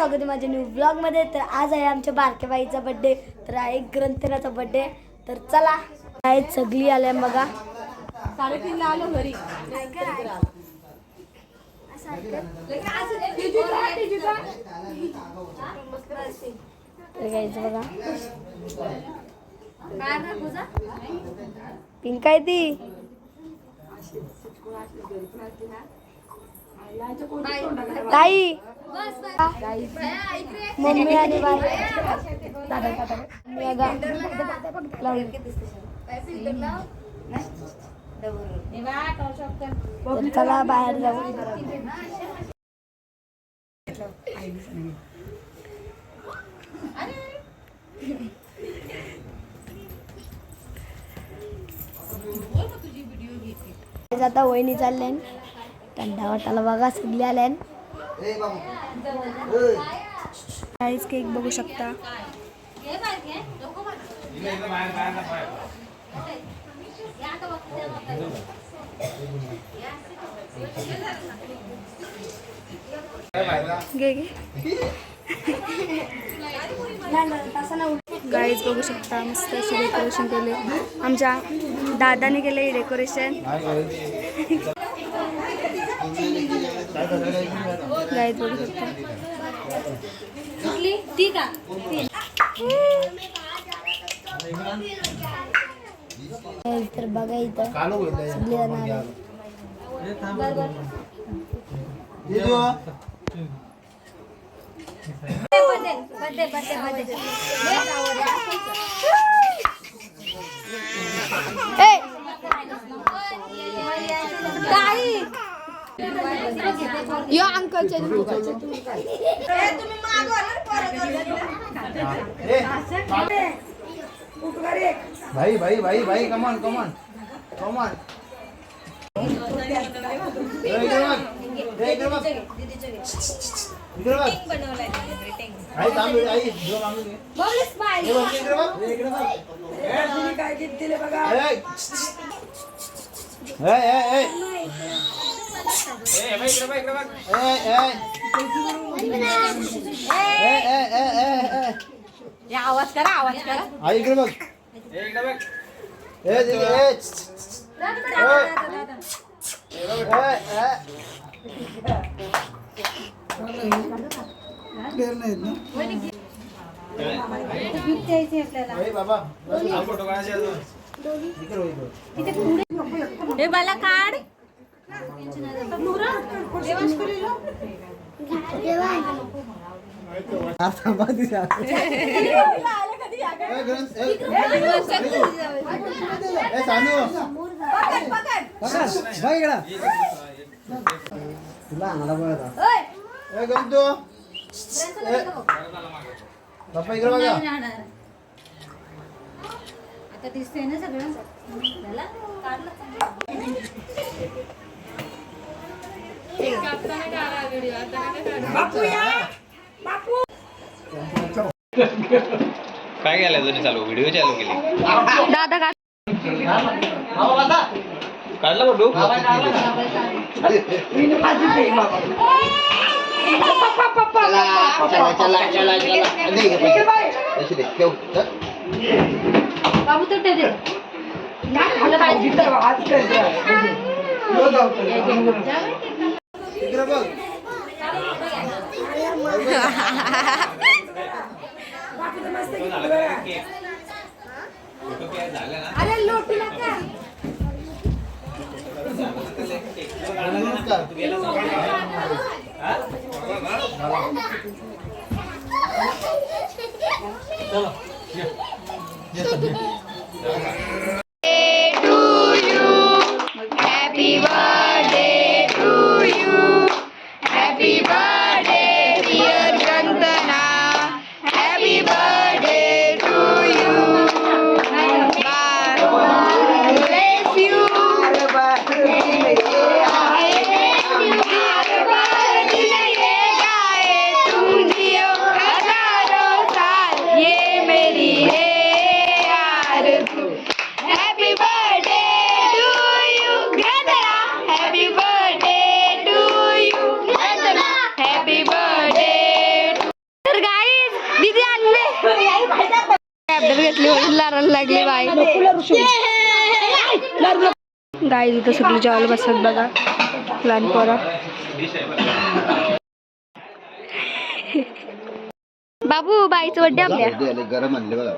स्वागत आहे माझ्या न्यू ब्लॉगमध्ये। तर आज आहे आमच्या बारक्या बाईचा बर्थडे, तर आहे ग्रंथनाचा बर्थडे। तर चला आहे सगळी आल्या बघा। 3:30 आलो घरी। बघा पिंक आहे ती ताई मम्मी आणि बाई चला बाहेर जाऊ। आता वहिनी चालल्यान थंडा वाटायला बघा सगळी आल्यान। आईस केक बघू शकता। गाईज बघू शकता मस्त अशी डेकोरेशन केले आमच्या दादाने केले डेकोरेशन। गाईज बघू शकता तर बघा इथं सगळी यो अंकलच्या भाई भाई भाई भाई कमान कमान कमान आवाज करा आई इकडे बघ हे मला काढ आता दिसतंय ना सगळं काय केलं तुम्ही चालू व्हिडिओ चालू केली दादा का काढला फोटो बाबू तर ते दे अरे लोटू नका Happy birthday to you. Happy birthday, dear Gandana. Happy birthday to you. Bye. घेतली म्हणून लारायला लागली बाई. गाई इथं सगळी जेवायला बसत बघा लहान पोरा. बाबू बाईचं बड्डे आपल्या. गरम आणले बघा.